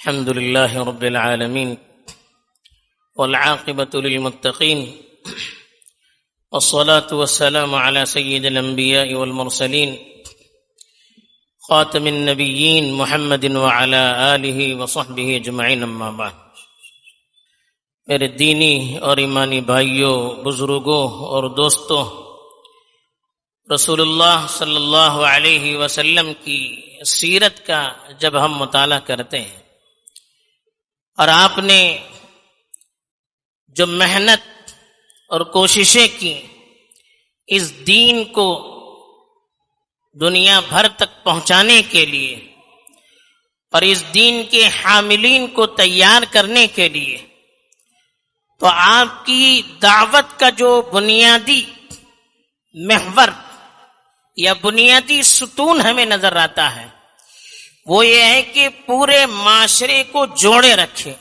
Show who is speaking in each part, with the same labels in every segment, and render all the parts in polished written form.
Speaker 1: الحمد لله رب العالمين والعاقبة للمتقين والصلاة والسلام على سيد الأنبياء والمرسلين خاتم النبيين محمد وعلى آله وصحبه اجمعین اما بعد۔ میرے دینی اور ایمانی بھائیوں، بزرگوں اور دوستوں، رسول اللہ صلی اللہ علیہ وسلم کی سیرت کا جب ہم مطالعہ کرتے ہیں اور آپ نے جو محنت اور کوششیں کی اس دین کو دنیا بھر تک پہنچانے کے لیے اور اس دین کے حاملین کو تیار کرنے کے لیے، تو آپ کی دعوت کا جو بنیادی محور یا بنیادی ستون ہمیں نظر آتا ہے وہ یہ ہے کہ پورے معاشرے کو جوڑے رکھے،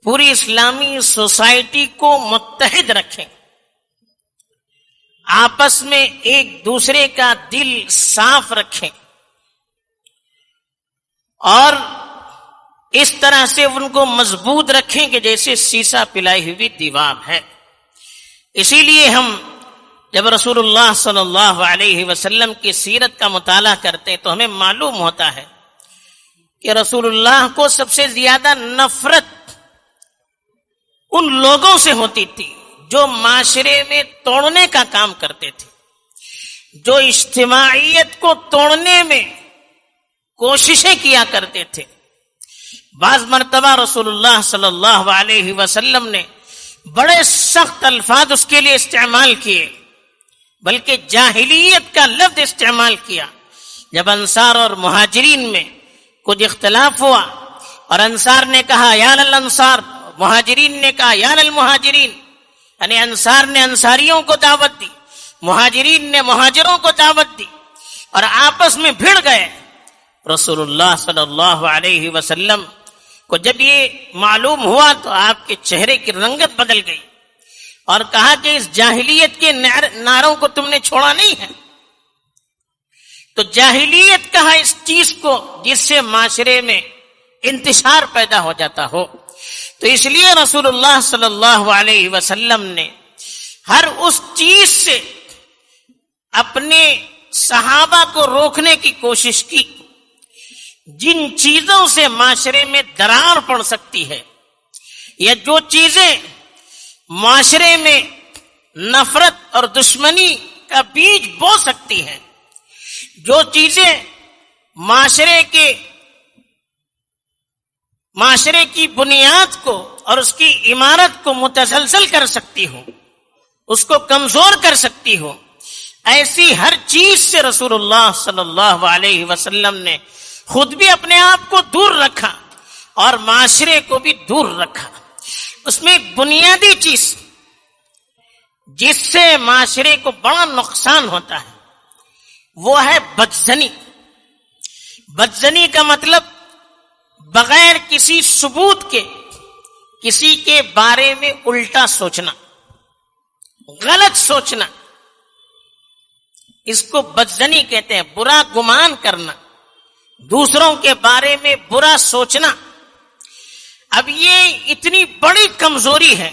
Speaker 1: پوری اسلامی سوسائٹی کو متحد رکھیں، آپس میں ایک دوسرے کا دل صاف رکھیں اور اس طرح سے ان کو مضبوط رکھیں کہ جیسے سیسا پلائی ہوئی دیوار ہے۔ اسی لیے ہم جب رسول اللہ صلی اللہ علیہ وسلم کی سیرت کا مطالعہ کرتے تو ہمیں معلوم ہوتا ہے کہ رسول اللہ کو سب سے زیادہ نفرت ان لوگوں سے ہوتی تھی جو معاشرے میں توڑنے کا کام کرتے تھے، جو اجتماعیت کو توڑنے میں کوششیں کیا کرتے تھے۔ بعض مرتبہ رسول اللہ صلی اللہ علیہ وسلم نے بڑے سخت الفاظ اس کے لیے استعمال کیے، بلکہ جاہلیت کا لفظ استعمال کیا۔ جب انصار اور مہاجرین میں کچھ اختلاف ہوا اور انصار نے کہا یا للانصار، مہاجرین نے کہا یا للمہاجرین، یعنی انصار نے انصاریوں کو دعوت دی، مہاجرین نے مہاجروں کو دعوت دی اور آپس میں بھڑ گئے۔ رسول اللہ صلی اللہ علیہ وسلم کو جب یہ معلوم ہوا تو آپ کے چہرے کی رنگت بدل گئی اور کہا کہ اس جاہلیت کے نعروں کو تم نے چھوڑا نہیں ہے۔ تو جاہلیت کہا اس چیز کو جس سے معاشرے میں انتشار پیدا ہو جاتا ہو، تو اس لیے رسول اللہ صلی اللہ علیہ وسلم نے ہر اس چیز سے اپنے صحابہ کو روکنے کی کوشش کی جن چیزوں سے معاشرے میں درار پڑ سکتی ہے یا جو چیزیں معاشرے میں نفرت اور دشمنی کا بیج بو سکتی ہیں، جو چیزیں معاشرے کی بنیاد کو اور اس کی عمارت کو متزلزل کر سکتی ہو، اس کو کمزور کر سکتی ہو، ایسی ہر چیز سے رسول اللہ صلی اللہ علیہ وسلم نے خود بھی اپنے آپ کو دور رکھا اور معاشرے کو بھی دور رکھا۔ اس میں ایک بنیادی چیز جس سے معاشرے کو بڑا نقصان ہوتا ہے وہ ہے بدزنی۔ بدزنی کا مطلب بغیر کسی ثبوت کے کسی کے بارے میں الٹا سوچنا، غلط سوچنا، اس کو بدزنی کہتے ہیں۔ برا گمان کرنا، دوسروں کے بارے میں برا سوچنا۔ اب یہ اتنی بڑی کمزوری ہے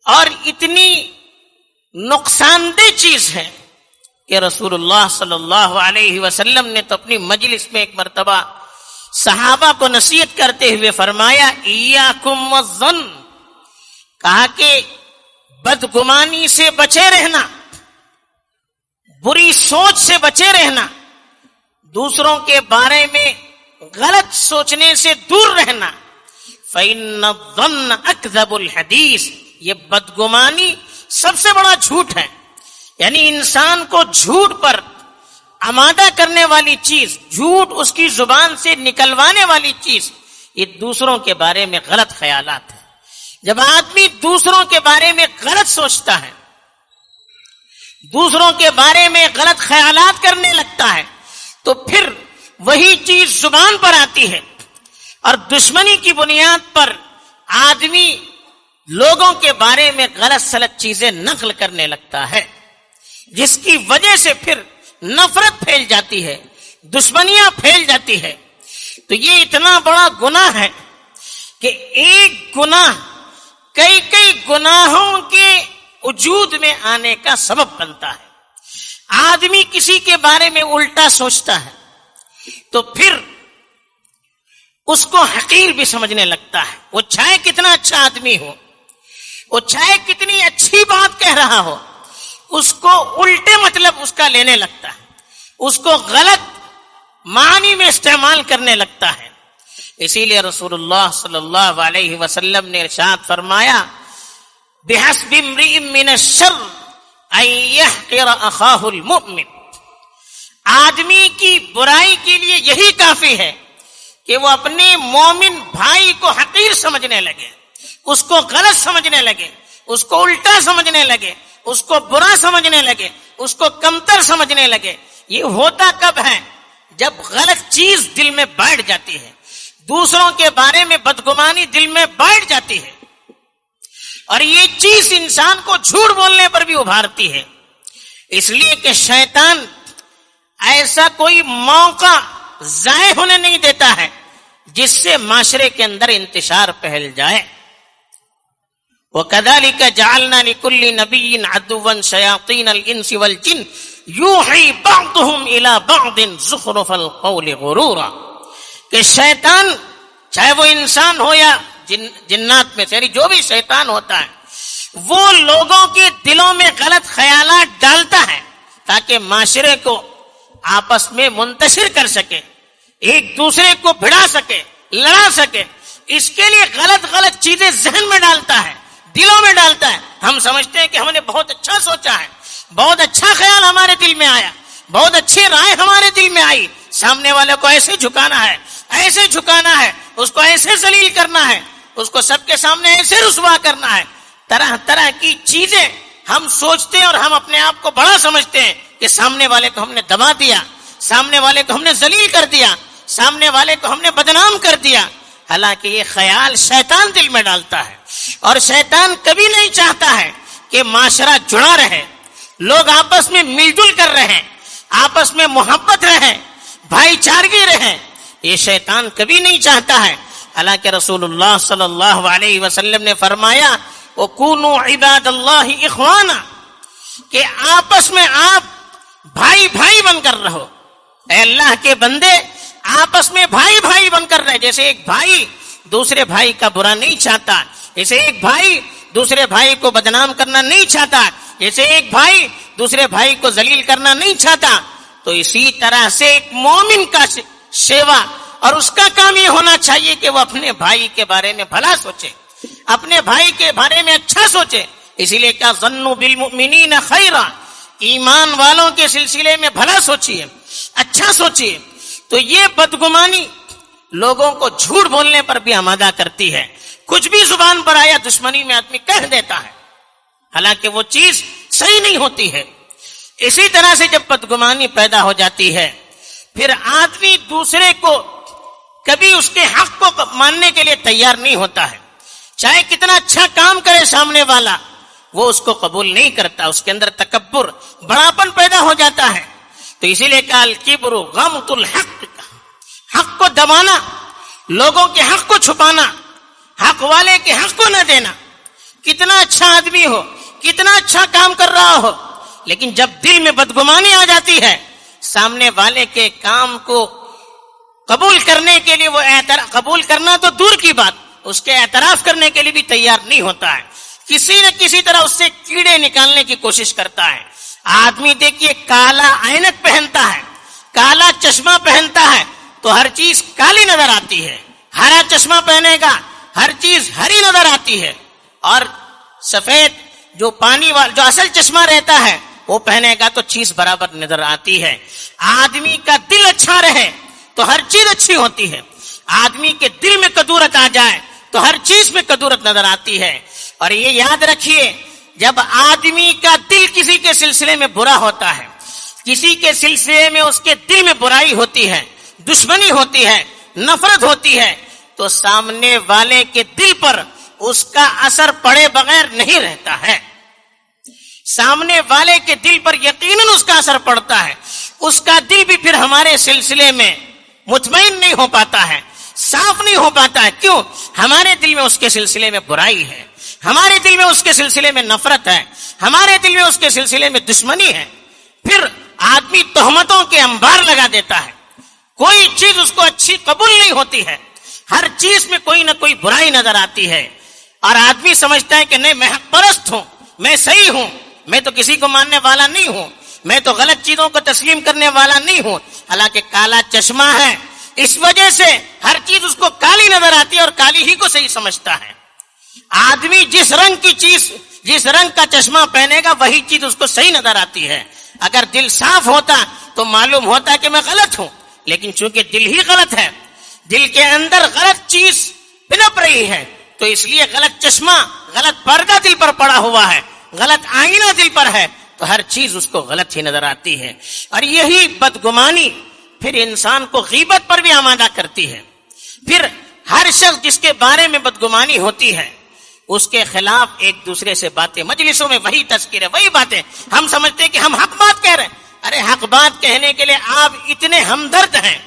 Speaker 1: اور اتنی نقصان دہ چیز ہے کہ رسول اللہ صلی اللہ علیہ وسلم نے تو اپنی مجلس میں ایک مرتبہ صحابہ کو نصیحت کرتے ہوئے فرمایا ایاکم والظن، کہا کہ بدگمانی سے بچے رہنا، بری سوچ سے بچے رہنا، دوسروں کے بارے میں غلط سوچنے سے دور رہنا۔ فَإِنَّ الظَّنَّ أَكْذَبُ الْحَدِيثِ، یہ بدگمانی سب سے بڑا جھوٹ ہے، یعنی انسان کو جھوٹ پر آمادہ کرنے والی چیز، جھوٹ اس کی زبان سے نکلوانے والی چیز، یہ دوسروں کے بارے میں غلط خیالات ہیں۔ جب آدمی دوسروں کے بارے میں غلط سوچتا ہے، دوسروں کے بارے میں غلط خیالات کرنے لگتا ہے تو پھر وہی چیز زبان پر آتی ہے اور دشمنی کی بنیاد پر آدمی لوگوں کے بارے میں غلط سلط چیزیں نقل کرنے لگتا ہے، جس کی وجہ سے پھر نفرت پھیل جاتی ہے، دشمنیاں پھیل جاتی ہے۔ تو یہ اتنا بڑا گناہ ہے کہ ایک گناہ کئی کئی گناہوں کے وجود میں آنے کا سبب بنتا ہے. آدمی کسی کے بارے میں الٹا سوچتا ہے تو پھر اس کو حقیر بھی سمجھنے لگتا ہے. وہ چاہے کتنا اچھا آدمی ہو، وہ چاہے کتنی اچھی بات کہہ رہا ہو، اس کو الٹے مطلب اس کا لینے لگتا ہے، اس کو غلط معنی میں استعمال کرنے لگتا ہے. اسی لیے رسول اللہ صلی اللہ علیہ وسلم نے ارشاد فرمایا بِحَسْبِ امْرِئٍ مِّنَ الشَّرِّ أَن يَحْقِرَ أَخَاهُ الْمُؤْمِنَ. آدمی کی برائی کے لیے یہی کافی ہے کہ وہ اپنے مومن بھائی کو حقیر سمجھنے لگے، اس کو غلط سمجھنے لگے، اس کو الٹا سمجھنے لگے، اس کو برا سمجھنے لگے، اس کو کمتر سمجھنے لگے. یہ ہوتا کب ہے؟ جب غلط چیز دل میں بیٹھ جاتی ہے، دوسروں کے بارے میں بدگمانی دل میں بیٹھ جاتی ہے، اور یہ چیز انسان کو جھوٹ بولنے پر بھی ابھارتی ہے. اس لیے کہ شیطان ایسا کوئی موقع ضائع ہونے نہیں دیتا ہے جس سے معاشرے کے اندر انتشار پھیل جائے. وَكَذَلِكَ جَعَلْنَا لِكُلِّ نَبِيٍّ عَدُوًّا شَيَاطِينَ الْإِنسِ وَالْجِنِّ يُوحِي بَعْضُهُمْ إِلَى بَعْضٍ زُخْرُفَ الْقَوْلِ غُرُورًا. کہ شیطان چاہے وہ انسان ہو یا جنات میں سے، یعنی جو بھی شیطان ہوتا ہے، وہ لوگوں کے دلوں میں غلط خیالات ڈالتا ہے تاکہ معاشرے کو آپس میں منتشر کر سکے، ایک دوسرے کو بھڑا سکے، لڑا سکے. اس کے لیے غلط غلط چیزیں ذہن میں ڈالتا ہے، دلوں میں ڈالتا ہے. ہم سمجھتے ہیں کہ ہم نے بہت اچھا سوچا ہے، بہت اچھا خیال ہمارے دل میں آیا، بہت اچھی رائے ہمارے دل میں آئی، سامنے والے کو ایسے جھکانا ہے، ایسے جھکانا ہے، اس کو ایسے ذلیل کرنا ہے، اس کو سب کے سامنے ایسے رسوا کرنا ہے. طرح طرح کی چیزیں ہم سوچتے ہیں اور ہم اپنے آپ کو بڑا سمجھتے ہیں کہ سامنے والے کو ہم نے دبا دیا، سامنے والے کو ہم نے ذلیل کر دیا، سامنے والے کو ہم نے بدنام کر دیا. حالانکہ یہ خیال شیطان دل میں ڈالتا ہے، اور شیطان کبھی نہیں چاہتا ہے کہ معاشرہ جڑا رہے، لوگ آپس میں مل جل کر رہیں، آپس میں محبت رہیں، بھائی چارگی رہیں. یہ شیطان کبھی نہیں چاہتا ہے. حالانکہ رسول اللہ صلی اللہ علیہ وسلم نے فرمایا وَكُونُوا عِبَادَ اللَّهِ إِخْوَانًا، کہ آپس میں آپ بھائی بھائی بن کر رہو. اے اللہ کے بندے، آپس میں بھائی بھائی بن کر رہے. جیسے ایک بھائی دوسرے بھائی کا برا نہیں چاہتا، جیسے ایک بھائی دوسرے بھائی کو بدنام کرنا نہیں چاہتا، جیسے ایک بھائی دوسرے بھائی کو ذلیل کرنا نہیں چاہتا، تو اسی طرح سے ایک مومن کا سیوا اور اس کا کام یہ ہونا چاہیے کہ وہ اپنے بھائی کے بارے میں بھلا سوچے، اپنے بھائی کے بارے میں اچھا سوچے. اسی لیے کہا ظنوا بالمؤمنین خیرا، ایمان والوں کے سلسلے میں بھلا سوچیے، اچھا سوچیے. تو یہ بدگمانی لوگوں کو جھوٹ بولنے پر بھی آمادہ کرتی ہے. کچھ بھی زبان پر آیا دشمنی میں آدمی کہہ دیتا ہے، حالانکہ وہ چیز صحیح نہیں ہوتی ہے. اسی طرح سے جب بدگمانی پیدا ہو جاتی ہے، پھر آدمی دوسرے کو کبھی اس کے حق کو ماننے کے لیے تیار نہیں ہوتا ہے. چاہے کتنا اچھا کام کرے سامنے والا، وہ اس کو قبول نہیں کرتا. اس کے اندر تکبر، بڑاپن پیدا ہو جاتا ہے. تو اسی لیے کہا الکبر غمط الحق، حق کو دبانا، لوگوں کے حق کو چھپانا، حق والے کے حق کو نہ دینا. کتنا اچھا آدمی ہو، کتنا اچھا کام کر رہا ہو، لیکن جب دل میں بدگمانی آ جاتی ہے، سامنے والے کے کام کو قبول کرنے کے لیے وہ قبول کرنا تو دور کی بات، اس کے اعتراف کرنے کے لیے بھی تیار نہیں ہوتا ہے. کسی نہ کسی طرح اس سے کیڑے نکالنے کی کوشش کرتا ہے. آدمی دیکھیے کالا عینک پہنتا ہے، کالا چشمہ پہنتا ہے تو ہر چیز کالی نظر آتی ہے. ہرا چشمہ پہنے گا، ہر چیز ہری نظر آتی ہے. اور سفید جو پانی والا جو اصل چشمہ رہتا ہے وہ پہنے گا تو چیز برابر نظر آتی ہے. آدمی کا دل اچھا رہے تو ہر چیز اچھی ہوتی ہے. آدمی کے دل میں کدورت آ جائے تو ہر چیز میں کدورت نظر آتی ہے. اور یہ یاد رکھیے، جب آدمی کا دل کسی کے سلسلے میں برا ہوتا ہے، کسی کے سلسلے میں اس کے دل میں برائی ہوتی ہے، دشمنی ہوتی ہے، نفرت ہوتی ہے، تو سامنے والے کے دل پر اس کا اثر پڑے بغیر نہیں رہتا ہے. سامنے والے کے دل پر یقیناً اس کا اثر پڑتا ہے. اس کا دل بھی پھر ہمارے سلسلے میں مطمئن نہیں ہو پاتا ہے، صاف نہیں ہو پاتا ہے. کیوں؟ ہمارے دل میں اس کے سلسلے میں برائی ہے، ہمارے دل میں اس کے سلسلے میں نفرت ہے، ہمارے دل میں اس کے سلسلے میں دشمنی ہے. پھر آدمی تہمتوں کے انبار لگا دیتا ہے، کوئی چیز اس کو اچھی قبول نہیں ہوتی ہے، ہر چیز میں کوئی نہ کوئی برائی نظر آتی ہے، اور آدمی سمجھتا ہے کہ نہیں میں حق پرست ہوں، میں صحیح ہوں، میں تو کسی کو ماننے والا نہیں ہوں، میں تو غلط چیزوں کو تسلیم کرنے والا نہیں ہوں. حالانکہ کالا چشمہ ہے، اس وجہ سے ہر چیز اس کو کالی نظر آتی ہے اور کالی ہی کو صحیح سمجھتا ہے. آدمی جس رنگ کا چشمہ پہنے گا وہی چیز اس کو صحیح نظر آتی ہے. اگر دل صاف ہوتا تو معلوم ہوتا کہ میں غلط ہوں، لیکن چونکہ دل ہی غلط ہے، دل کے اندر غلط چیز پنپ رہی ہے، تو اس لیے غلط چشمہ، غلط پردہ دل پر پڑا ہوا ہے، غلط آئینہ دل پر ہے، تو ہر چیز اس کو غلط ہی نظر آتی ہے. اور یہی بدگمانی پھر انسان کو غیبت پر بھی آمادہ کرتی ہے. پھر ہر شخص جس کے بارے میں بدگمانی ہوتی ہے اس کے خلاف ایک دوسرے سے باتیں، مجلسوں میں وہی تذکرے، وہی باتیں. ہم سمجھتے ہیں کہ ہم حق بات کہہ رہے ہیں. ارے حق بات کہنے کے لیے آپ اتنے ہمدرد ہیں،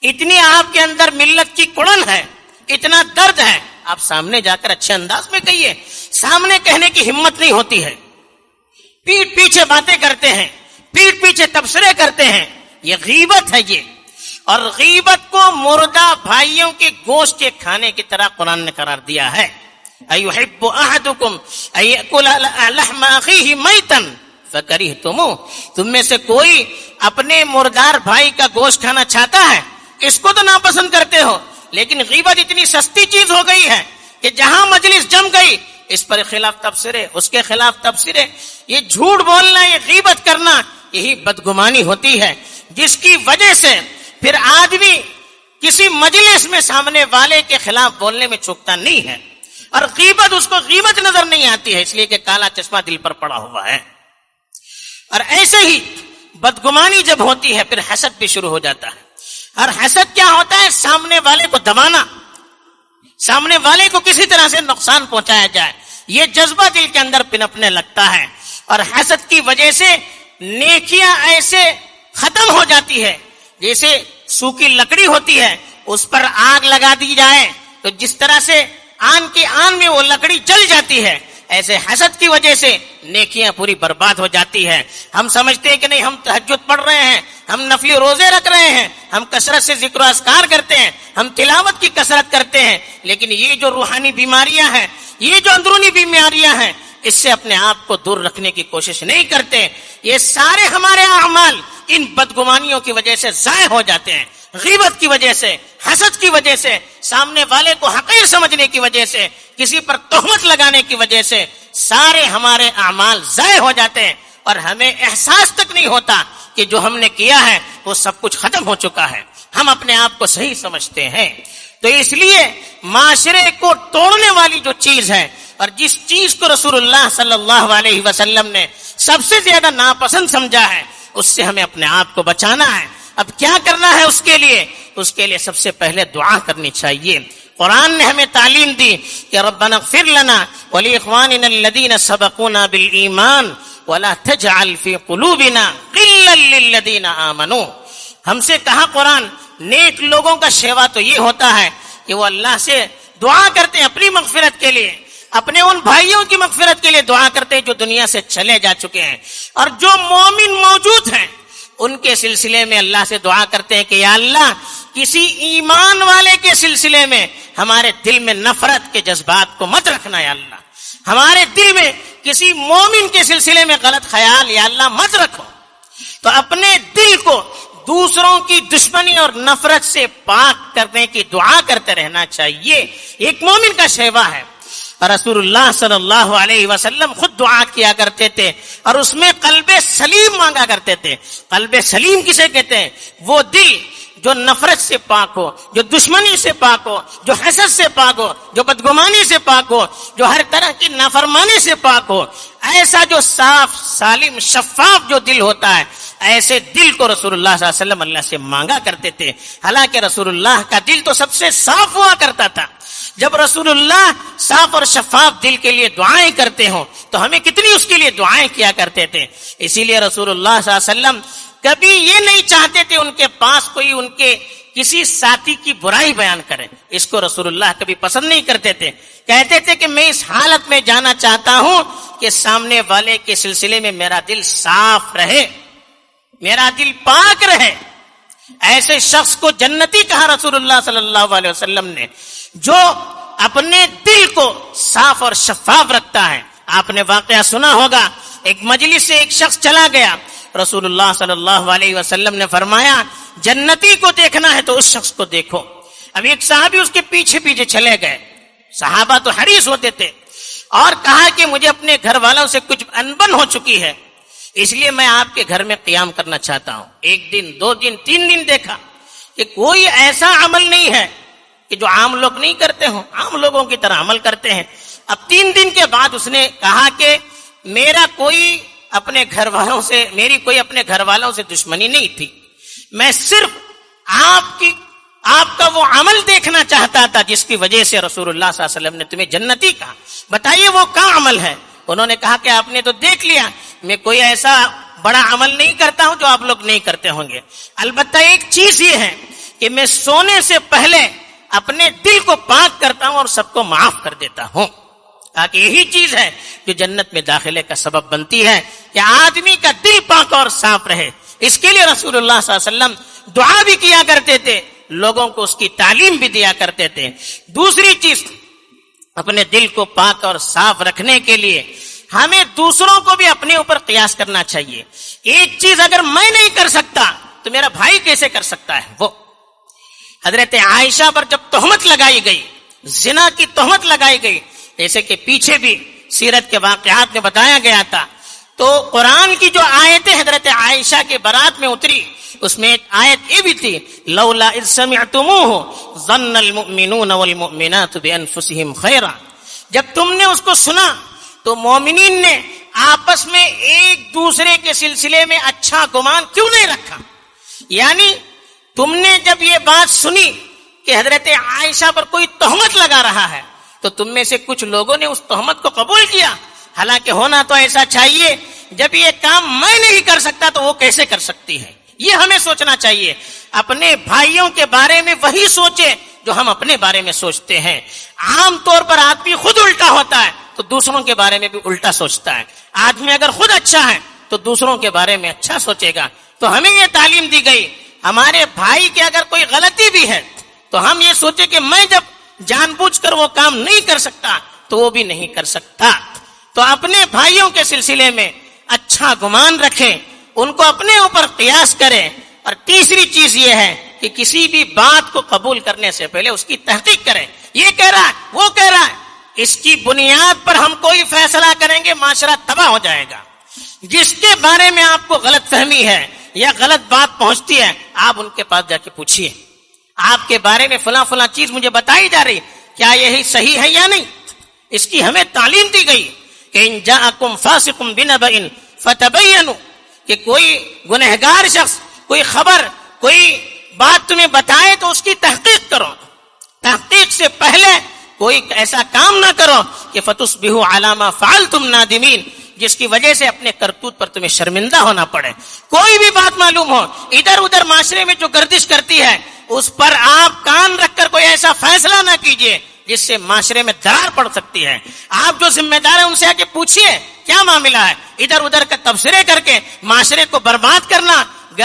Speaker 1: اتنی آپ کے اندر ملت کی کڑن ہے، اتنا درد ہے، آپ سامنے جا کر اچھے انداز میں کہیے. سامنے کہنے کی ہمت نہیں ہوتی ہے، پیٹھ پیچھے باتیں کرتے ہیں، پیٹھ پیچھے تبصرے کرتے ہیں. یہ غیبت ہے یہ. اور غیبت کو مردہ بھائیوں کے گوشت کے کھانے کی طرح قرآن نے قرار دیا ہے. ایحب احدکم ان یاکل لحم اخیہ میتا فکرہتموہ. تم میں سے کوئی اپنے مردار بھائی کا گوشت کھانا چاہتا ہے؟ اس کو تو ناپسند کرتے ہو، لیکن غیبت اتنی سستی چیز ہو گئی ہے کہ جہاں مجلس جم گئی اس پر خلاف تبصرے، اس کے خلاف تبصرے. یہ جھوٹ بولنا، یہ غیبت کرنا، یہی بدگمانی ہوتی ہے، جس کی وجہ سے پھر آدمی کسی مجلس میں سامنے والے کے خلاف بولنے میں چوکتا نہیں ہے، اور غیبت اس کو غیبت نظر نہیں آتی ہے، اس لیے کہ کالا چشمہ دل پر پڑا ہوا ہے. اور ایسے ہی بدگمانی جب ہوتی ہے پھر حسد بھی شروع ہو جاتا ہے. اور حسد کیا ہوتا ہے؟ سامنے والے کو دبانا، سامنے والے کو کسی طرح سے نقصان پہنچایا جائے، یہ جذبہ دل کے اندر پنپنے لگتا ہے. اور حسد کی وجہ سے نیکیاں ایسے ختم ہو جاتی ہے جیسے سوکھی لکڑی ہوتی ہے، اس پر آگ لگا دی جائے تو جس طرح سے آن کی آن میں وہ لکڑی جل جاتی ہے، ایسے حسد کی وجہ سے نیکیاں پوری برباد ہو جاتی ہے. ہم سمجھتے ہیں کہ نہیں ہم تہجد پڑھ رہے ہیں، ہم نفلی روزے رکھ رہے ہیں، ہم کثرت سے ذکر و اذکار کرتے ہیں، ہم تلاوت کی کثرت کرتے ہیں، لیکن یہ جو روحانی بیماریاں ہیں، یہ جو اندرونی بیماریاں ہیں، اس سے اپنے آپ کو دور رکھنے کی کوشش نہیں کرتے. یہ سارے ہمارے اعمال ان بدگمانیوں کی وجہ سے ضائع ہو جاتے ہیں. غیبت کی وجہ سے، حسد کی وجہ سے، سامنے والے کو حقیر سمجھنے کی وجہ سے، کسی پر تہمت لگانے کی وجہ سے سارے ہمارے اعمال ضائع ہو جاتے ہیں، اور ہمیں احساس تک نہیں ہوتا کہ جو ہم نے کیا ہے وہ سب کچھ ختم ہو چکا ہے. ہم اپنے آپ کو صحیح سمجھتے ہیں. تو اس لیے معاشرے کو توڑنے والی جو چیز ہے، اور جس چیز کو رسول اللہ صلی اللہ علیہ وسلم نے سب سے زیادہ ناپسند سمجھا ہے، اس سے ہمیں اپنے آپ کو بچانا ہے. اب کیا کرنا ہے اس کے لیے سب سے پہلے دعا کرنی چاہیے. قرآن نے ہمیں تعلیم دی کہ ربنا اغفر لنا ولاخواننا الذین سبقونا بالایمان ولا تجعل فی قلوبنا غلا للذین آمنوا. ہم سے کہا قرآن، نیک لوگوں کا شیوا تو یہ ہوتا ہے کہ وہ اللہ سے دعا کرتے ہیں اپنی مغفرت کے لیے، اپنے ان بھائیوں کی مغفرت کے لیے دعا کرتے ہیں جو دنیا سے چلے جا چکے ہیں، اور جو مومن موجود ہیں ان کے سلسلے میں اللہ سے دعا کرتے ہیں کہ یا اللہ کسی ایمان والے کے سلسلے میں ہمارے دل میں نفرت کے جذبات کو مت رکھنا یا اللہ، ہمارے دل میں کسی مومن کے سلسلے میں غلط خیال یا اللہ مت رکھو. تو اپنے دل کو دوسروں کی دشمنی اور نفرت سے پاک کرنے کی دعا کرتے رہنا چاہیے. ایک مومن کا شیوا ہے. رسول اللہ صلی اللہ علیہ وسلم خود دعا کیا کرتے تھے اور اس میں قلب سلیم مانگا کرتے تھے. قلب سلیم کسے کہتے ہیں؟ وہ دل جو نفرت سے پاک ہو، جو دشمنی سے پاک ہو، جو حسد سے پاک ہو، جو بدگمانی سے پاک ہو، جو ہر طرح کی نافرمانی سے پاک ہو. ایسا جو صاف سالم شفاف جو دل ہوتا ہے، ایسے دل کو رسول اللہ صلی اللہ علیہ وسلم اللہ سے مانگا کرتے تھے. حالانکہ رسول اللہ کا دل تو سب سے صاف ہوا کرتا تھا. جب رسول اللہ صاف اور شفاف دل کے لیے دعائیں کرتے ہوں تو ہمیں کتنی اس کے لیے دعائیں کیا کرتے تھے. اسی لیے رسول اللہ صلی اللہ علیہ وسلم کبھی یہ نہیں چاہتے تھے ان کے پاس کوئی ان کے کسی ساتھی کی برائی بیان کرے، اس کو رسول اللہ کبھی پسند نہیں کرتے تھے. کہتے تھے کہ میں اس حالت میں جانا چاہتا ہوں کہ سامنے والے کے سلسلے میں میرا دل صاف رہے، میرا دل پاک رہے. ایسے شخص کو جنتی کہا رسول اللہ صلی اللہ علیہ وسلم نے، جو اپنے دل کو صاف اور شفاف رکھتا ہے. آپ نے واقعہ سنا ہوگا، ایک مجلس سے ایک شخص چلا گیا، رسول اللہ صلی اللہ علیہ وسلم نے فرمایا جنتی کو دیکھنا ہے تو اس شخص کو دیکھو. اب ایک صحابی اس کے پیچھے پیچھے چلے گئے. صحابہ تو حریص ہوتے تھے، اور کہا کہ مجھے اپنے گھر والوں سے کچھ انبن ہو چکی ہے، اس لیے میں آپ کے گھر میں قیام کرنا چاہتا ہوں. 1 دن 2 دن 3 دن دیکھا کہ کوئی ایسا عمل نہیں ہے کہ جو عام لوگ نہیں کرتے ہوں، عام لوگوں کی طرح عمل کرتے ہیں. اب 3 دن کے بعد اس نے کہا کہ میری کوئی اپنے گھر والوں سے دشمنی نہیں تھی، میں صرف آپ کا وہ عمل دیکھنا چاہتا تھا جس کی وجہ سے رسول اللہ صلی اللہ علیہ وسلم نے تمہیں جنتی کہا. بتائیے وہ کیا عمل ہے؟ انہوں نے کہا کہ آپ نے تو دیکھ لیا، میں کوئی ایسا بڑا عمل نہیں کرتا ہوں جو آپ لوگ نہیں کرتے ہوں گے. البتہ ایک چیز یہ ہے کہ میں سونے سے پہلے اپنے دل کو پاک کرتا ہوں اور سب کو معاف کر دیتا ہوں. تاکہ یہی چیز ہے جو جنت میں داخلے کا سبب بنتی ہے کہ آدمی کا دل پاک اور صاف رہے. اس کے لیے رسول اللہ صلی اللہ علیہ وسلم دعا بھی کیا کرتے تھے، لوگوں کو اس کی تعلیم بھی دیا کرتے تھے. دوسری چیز، اپنے دل کو پاک اور صاف رکھنے کے لیے ہمیں دوسروں کو بھی اپنے اوپر قیاس کرنا چاہیے. ایک چیز اگر میں نہیں کر سکتا تو میرا بھائی کیسے کر سکتا ہے؟ وہ حضرت عائشہ پر جب تہمت لگائی گئی، زنا کی تہمت لگائی گئی، جیسے کہ پیچھے بھی سیرت کے واقعات میں بتایا گیا تھا، تو قرآن کی جو آیتیں حضرت عائشہ کے برات میں اتری، اس میں ایک آیت یہ بھی تھی، لولا اذ سمعتموہ ظن المؤمنون والمؤمنات بانفسہم خیرا. جب تم نے اس کو سنا تو مومنین نے آپس میں ایک دوسرے کے سلسلے میں اچھا گمان کیوں نہیں رکھا؟ یعنی تم نے جب یہ بات سنی کہ حضرت عائشہ پر کوئی تہمت لگا رہا ہے تو تم میں سے کچھ لوگوں نے اس تہمت کو قبول کیا. حالانکہ ہونا تو ایسا چاہیے، جب یہ کام میں نہیں کر سکتا تو وہ کیسے کر سکتی ہے؟ یہ ہمیں سوچنا چاہیے. اپنے بھائیوں کے بارے میں وہی سوچے جو ہم اپنے بارے میں سوچتے ہیں. عام طور پر آدمی خود الٹا ہوتا ہے تو دوسروں کے بارے میں بھی الٹا سوچتا ہے. آدمی اگر خود اچھا ہے تو دوسروں کے بارے میں اچھا سوچے گا. تو ہمیں یہ تعلیم دی گئی، ہمارے بھائی کی اگر کوئی غلطی بھی ہے تو ہم یہ سوچے کہ میں جب جان بوجھ کر وہ کام نہیں کر سکتا تو وہ بھی نہیں کر سکتا. تو اپنے بھائیوں کے سلسلے میں اچھا گمان رکھیں، ان کو اپنے اوپر قیاس کریں. اور تیسری چیز یہ ہے کہ کسی بھی بات کو قبول کرنے سے پہلے اس کی تحقیق کریں. یہ کہہ رہا ہے، وہ کہہ رہا ہے، اس کی بنیاد پر ہم کوئی فیصلہ کریں گے معاشرہ تباہ ہو جائے گا. جس کے بارے میں آپ کو غلط فہمی ہے یا غلط بات پہنچتی ہے، آپ ان کے پاس جا کے پوچھیے، آپ کے بارے میں فلاں فلاں چیز مجھے بتائی جا رہی، کیا یہی صحیح ہے یا نہیں؟ اس کی ہمیں تعلیم دی گئی کہ ان جاءکم فاسق بنبأ فتبینوا، کہ کوئی گنہگار شخص کوئی خبر کوئی بات تمہیں بتائے تو اس کی تحقیق کرو. تحقیق سے پہلے کوئی ایسا کام نہ کرو کہ فتصبحوا علی ما فعلتم نادمین، جس کی وجہ سے اپنے کرتوت پر تمہیں شرمندہ ہونا پڑے. کوئی بھی بات معلوم ہو، ادھر ادھر معاشرے میں جو گردش کرتی ہے اس پر آپ کان رکھ کر کوئی ایسا فیصلہ نہ کیجیے جس سے معاشرے میں درار پڑ سکتی ہے. آپ جو ذمہ دار ہیں ان سے آ کے پوچھیے کیا معاملہ ہے. ادھر ادھر کا تبصرے کر کے معاشرے کو برباد کرنا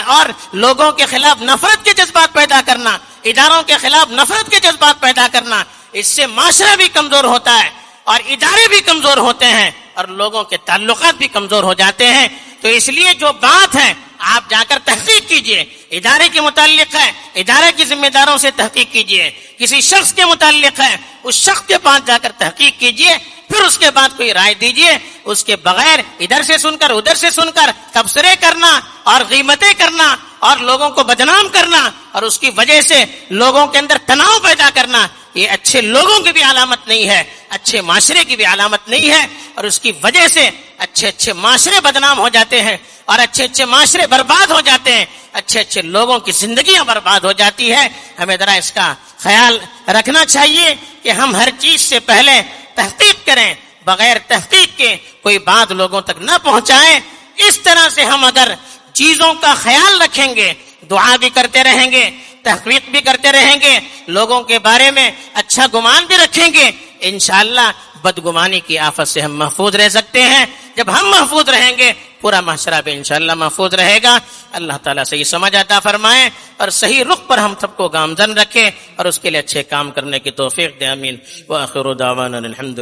Speaker 1: اور لوگوں کے خلاف نفرت کے جذبات پیدا کرنا، اداروں کے خلاف نفرت کے جذبات پیدا کرنا، اس سے معاشرہ بھی کمزور ہوتا ہے اور ادارے بھی کمزور ہوتے ہیں اور لوگوں کے تعلقات بھی کمزور ہو جاتے ہیں. تو اس لیے جو بات ہے آپ جا کر تحقیق کیجئے، ادارے کے متعلق ہے ادارے کی ذمہ داروں سے تحقیق کیجئے، کسی شخص کے متعلق ہے اس شخص کے پاس جا کر تحقیق کیجئے، پھر اس کے بعد کوئی رائے دیجئے. اس کے بغیر ادھر سے سن کر ادھر سے سن کر تبصرے کرنا اور غیبتیں کرنا اور لوگوں کو بدنام کرنا اور اس کی وجہ سے لوگوں کے اندر تناؤ پیدا کرنا، یہ اچھے لوگوں کی بھی علامت نہیں ہے، اچھے معاشرے کی بھی علامت نہیں ہے. اور اس کی وجہ سے اچھے اچھے معاشرے بدنام ہو جاتے ہیں اور اچھے اچھے معاشرے برباد ہو جاتے ہیں، اچھے اچھے لوگوں کی زندگیاں برباد ہو جاتی ہے. ہمیں ذرا اس کا خیال رکھنا چاہیے کہ ہم ہر چیز سے پہلے تحقیق کریں، بغیر تحقیق کے کوئی بات لوگوں تک نہ پہنچائیں. اس طرح سے ہم اگر چیزوں کا خیال رکھیں گے، دعا بھی کرتے رہیں گے، تحقیق بھی کرتے رہیں گے، لوگوں کے بارے میں اچھا گمان بھی رکھیں گے، انشاءاللہ بدگمانی کی آفت سے ہم محفوظ رہ سکتے ہیں۔ جب ہم محفوظ رہیں گے پورا معاشرہ بھی انشاءاللہ محفوظ رہے گا۔ اللہ تعالیٰ صحیح سمجھ عطا فرمائے اور صحیح رخ پر ہم سب کو گامزن رکھے اور اس کے لیے اچھے کام کرنے کی توفیق دے، آمین۔ وآخر دعوانا الحمد